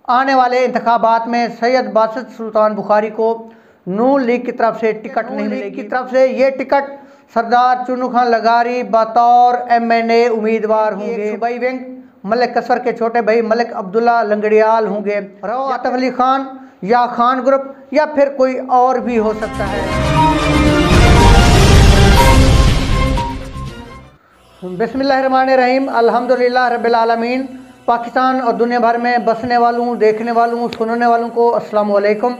आने वाले इंतखाबात में सैयद बासित सुल्तान बुखारी को नून लीग की तरफ से टिकट नहीं मिलेगी। की तरफ से ये टिकट सरदार चुन्नू खान लगारी बतौर MNA उम्मीदवार होंगे। सूबाई विंग मलिक कसर के छोटे भाई मलिक अब्दुल्ला लंगड़ियाल होंगे। रओ आतिफ अली खान या खान ग्रुप या फिर कोई और भी हो सकता है। बिस्मिल्लाहिर्रहमानिर्रहीम, अल्हम्दुलिल्लाह रब्बिल आलमीन। पाकिस्तान और दुनिया भर में बसने वालों, देखने वालों, सुनने वालों को अस्सलाम वालेकुम।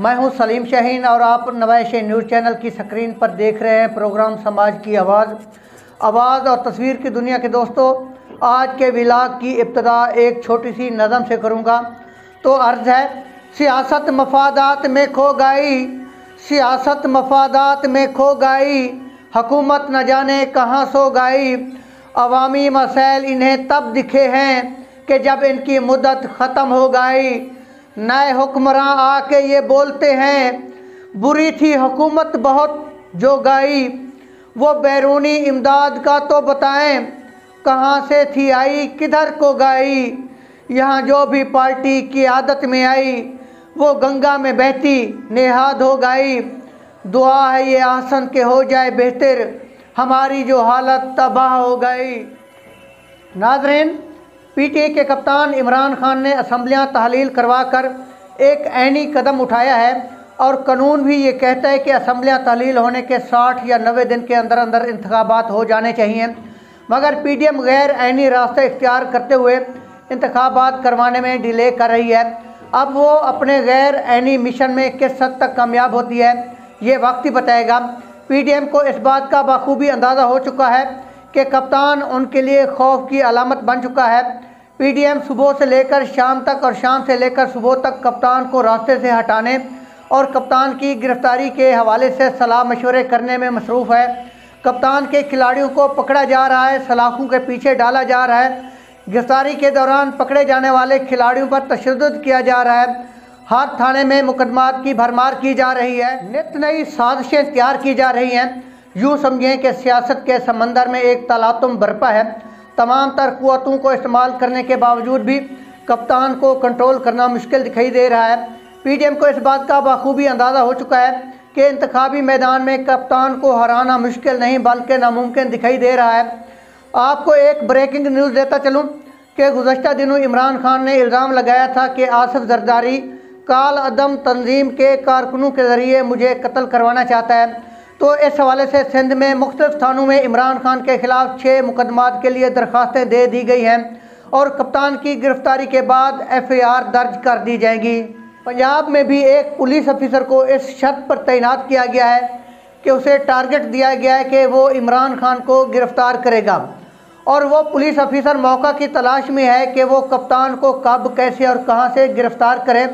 मैं हूं सलीम शाहीन और आप नवाइश न्यूज़ चैनल की स्क्रीन पर देख रहे हैं प्रोग्राम समाज की आवाज़ और तस्वीर की दुनिया के दोस्तों। आज के व्लॉग की इब्तिदा एक छोटी सी नज़म से करूंगा। तो अर्ज़ है, सियासत मफादात में खो गई, सियासत मफादात में खो गई, हुकूमत न जाने कहाँ सो गई। अवामी मसैल इन्हें तब दिखे हैं कि जब इनकी मुद्दत ख़त्म हो गई। नए हुक्मरान आके ये बोलते हैं, बुरी थी हुकूमत बहुत जो गई। वो बैरूनी इमदाद का तो बताएं, कहाँ से थी आई किधर को गई। यहाँ जो भी पार्टी की आदत में आई, वो गंगा में बहती नेहाद हो गई। दुआ है ये आसन के हो जाए बेहतर, हमारी जो हालत तबाह हो गई। नाज़रीन, PTI के कप्तान इमरान खान ने असम्बलियाँ तहलील करवा कर एक ऐनी कदम उठाया है और कानून भी ये कहता है कि असम्बलियाँ तहलील होने के 60 या 90 दिन के अंदर अंदर इंतखाबात हो जाने चाहिए। मगर PDM गैर ऐनी रास्ता इख्तियार करते हुए इंतखाबात करवाने में डिले कर रही है। अब वो अपने गैर ऐनी मिशन में किस हद तक कामयाब होती है, ये वक्त ही बताएगा। PDM को इस बात का बखूबी अंदाज़ा हो चुका है कि कप्तान उनके लिए खौफ की अलामत बन चुका है। PDM सुबह से लेकर शाम तक और शाम से लेकर सुबह तक कप्तान को रास्ते से हटाने और कप्तान की गिरफ्तारी के हवाले से सलाह मशवरे करने में मसरूफ़ है। कप्तान के खिलाड़ियों को पकड़ा जा रहा है, सलाखों के पीछे डाला जा रहा है। गिरफ्तारी के दौरान पकड़े जाने वाले खिलाड़ियों पर तशद्दुद किया जा रहा है। हर थाने में मुकदमात की भरमार की जा रही है। नित नई साजिशें तैयार की जा रही हैं। यूँ समझें कि सियासत के समंदर में एक तलातुम बरपा है। तमाम तर कुव्वतों को इस्तेमाल करने के बावजूद भी कप्तान को कंट्रोल करना मुश्किल दिखाई दे रहा है। PDM को इस बात का बखूबी अंदाज़ा हो चुका है कि इंतखाबी मैदान में कप्तान को हराना मुश्किल नहीं बल्कि नामुमकिन दिखाई दे रहा है। आपको एक ब्रेकिंग न्यूज़ देता चलूँ कि गुज़श्ता दिनों इमरान खान ने इल्ज़ाम लगाया था कि आसिफ जरदारी काल अदम तंजीम के कारकुनों के ज़रिए मुझे कत्ल करवाना चाहता है। तो इस हवाले से सिंध में मुख्तलिफ थानों में इमरान खान के ख़िलाफ़ 6 मुकदमात के लिए दरख्वास्तें दे दी गई हैं और कप्तान की गिरफ्तारी के बाद FIR दर्ज कर दी जाएंगी। पंजाब में भी एक पुलिस अफसर को इस शर्त पर तैनात किया गया है कि उसे टारगेट दिया गया है कि वो इमरान खान को गिरफ़्तार करेगा और वो पुलिस अफसर मौका की तलाश में है कि वो कप्तान को कब, कैसे और कहाँ से गिरफ़्तार करे।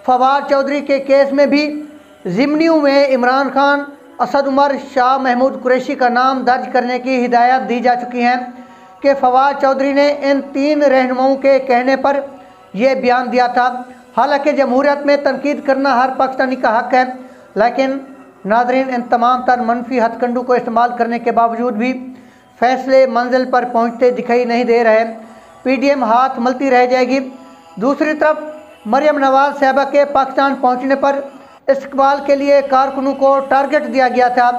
फवाद चौधरी के केस में भी ज़िमनियों में इमरान खान, असद उमर, शाह महमूद कुरैशी का नाम दर्ज करने की हिदायत दी जा चुकी हैं कि फवाद चौधरी ने इन 3 रहनुमाओं के कहने पर यह बयान दिया था। हालांकि जमहूरियत में तनकीद करना हर पाकिस्तानी का हक़ है, लेकिन नाज़रीन, इन तमाम तर मनफी हथकंडों को इस्तेमाल करने के बावजूद भी फ़ैसले मंजिल पर पहुँचते दिखाई नहीं दे रहे। PDM हाथ मलती रह जाएगी। दूसरी तरफ मरियम नवाज़ साहिबा के पाकिस्तान पहुँचने पर इस्तकबाल के लिए कारकुनों को टारगेट दिया गया था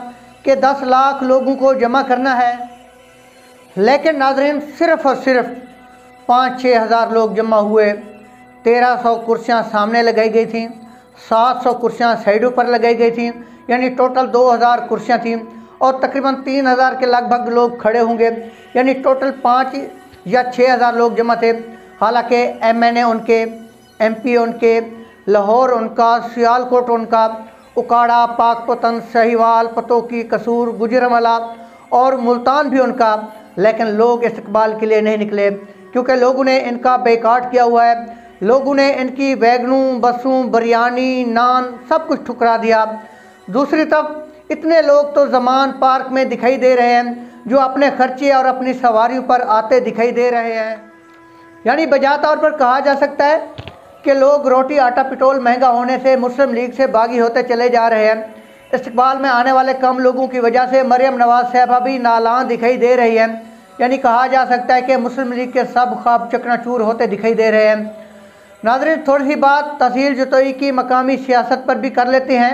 कि 10 लाख लोगों को जमा करना है, लेकिन नाज़रीन सिर्फ़ और सिर्फ 5-6 हज़ार लोग जमा हुए। 1300 कुर्सियाँ सामने लगाई गई थीं, 700 कुर्सियाँ साइडों पर लगाई गई थीं, यानी टोटल 2000 कुर्सियाँ थीं और तकरीबन 3000 के लगभग लोग खड़े होंगे, यानी टोटल 5 या 6 हज़ार लोग जमा थे। हालांकि MNA उनके, MP उनके, लाहौर उनका, सियालकोट उनका, उकाड़ा, पाकपतन, सहीवाल, पतोकी, कसूर, गुजरमला और मुल्तान भी उनका, लेकिन लोग इस्तकबाल के लिए नहीं निकले क्योंकि लोगों ने इनका बैकाट किया हुआ है। लोगों ने इनकी वैगनों, बसों, बिरयानी, नान सब कुछ ठुकरा दिया। दूसरी तरफ इतने लोग तो ज़मान पार्क में दिखाई दे रहे हैं जो अपने खर्चे और अपनी सवारियों पर आते दिखाई दे रहे हैं। यानी बजा तौर पर कहा जा सकता है कि लोग रोटी, आटा, पेट्रोल महंगा होने से मुस्लिम लीग से बागी होते चले जा रहे हैं। इस्तकबाल में आने वाले कम लोगों की वजह से मरियम नवाज़ साहिबा भी नालान दिखाई दे रही हैं। यानी कहा जा सकता है कि मुस्लिम लीग के सब ख्वाब चकनाचूर होते दिखाई दे रहे हैं। नाज़रीन, थोड़ी सी बात तहसील जतोई की मकामी सियासत पर भी कर लेते हैं।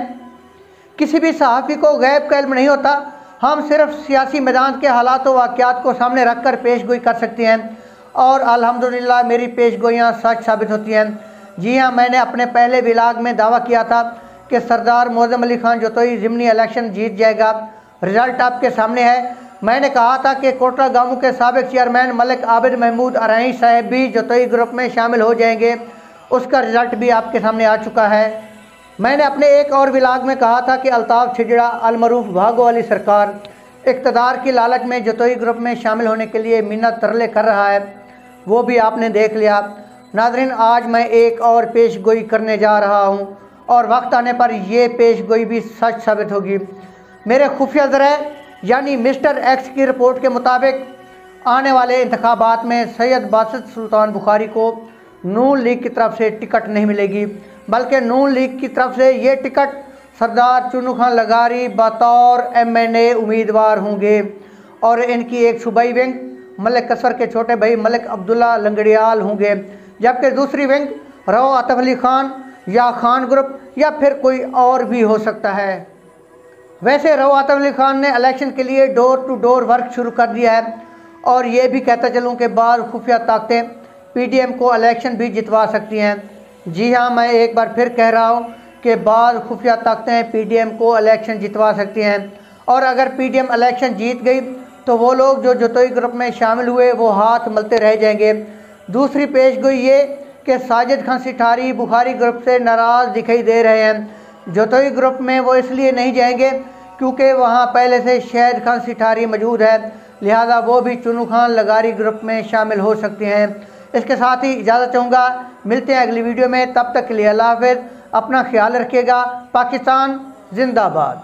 किसी भी सहाफ़ी को गैब का इल्म नहीं होता। हम सिर्फ सियासी मैदान के हालात व वाक़यात को सामने रख कर पेश गोई कर सकते हैं और अल्हम्दुलिल्लाह मेरी पेश गोइयाँ सच साबित होती हैं। जी हाँ, मैंने अपने पहले व्लॉग में दावा किया था कि सरदार मोअज़्ज़म अली ख़ान जतोई ज़िमनी इलेक्शन जीत जाएगा। रिज़ल्ट आपके सामने है। मैंने कहा था कि कोटला गाँव के साबिक़ चेयरमैन मलिक आबिद महमूद अराई साहब भी जतोई ग्रुप में शामिल हो जाएंगे। उसका रिज़ल्ट भी आपके सामने आ चुका है। मैंने अपने एक और व्लॉग में कहा था कि अल्ताफ़ छिजड़ा अलमरूफ भागो अली सरकार इक़्तिदार की लालच में जतोई ग्रुप में शामिल होने के लिए मिन्नत तरले कर रहा है। वो भी आपने देख लिया। नाज़रीन, आज मैं एक और पेश गोई करने जा रहा हूँ और वक्त आने पर यह पेश गोई भी सच साबित होगी। मेरे खुफिया ज़राए यानी मिस्टर एक्स की रिपोर्ट के मुताबिक आने वाले इंतखाबात में सैयद बासित सुल्तान बुखारी को नून लीग की तरफ से टिकट नहीं मिलेगी, बल्कि नून लीग की तरफ से ये टिकट सरदार चुन्नू खान लगारी बतौर MNA उम्मीदवार होंगे और इनकी एक सूबाई विंग मलिक कसर के छोटे भाई मलिक अब्दुल्ला लंगड़ियाल होंगे, जबकि दूसरी विंग रओ आतिफ अली ख़ान या खान ग्रुप या फिर कोई और भी हो सकता है। वैसे रओ आतिफ अली ख़ान ने इलेक्शन के लिए डोर टू डोर वर्क शुरू कर दिया है और ये भी कहता चलूँ कि बाद खुफिया ताकतें PDM को इलेक्शन भी जितवा सकती हैं। जी हाँ, मैं एक बार फिर कह रहा हूँ कि बाद खुफिया ताकतें PDM को इलेक्शन जितवा सकती हैं और अगर PDM इलेक्शन जीत गई तो वो लोग जो जतोई ग्रुप में शामिल हुए वो हाथ मलते रह जाएंगे। दूसरी पेश गोई ये कि साजिद खान सिठारी बुखारी ग्रुप से नाराज़ दिखाई दे रहे हैं। जतोई ग्रुप में वो इसलिए नहीं जाएंगे क्योंकि वहाँ पहले से शहद खान सिठारी मौजूद है, लिहाजा वो भी चुन्नू खान लगारी ग्रुप में शामिल हो सकते हैं। इसके साथ ही इजाज़त चाहूँगा। मिलते हैं अगली वीडियो में, तब तक के लिए अल्लाह हाफ़िज़। अपना ख्याल रखिएगा। पाकिस्तान जिंदाबाद।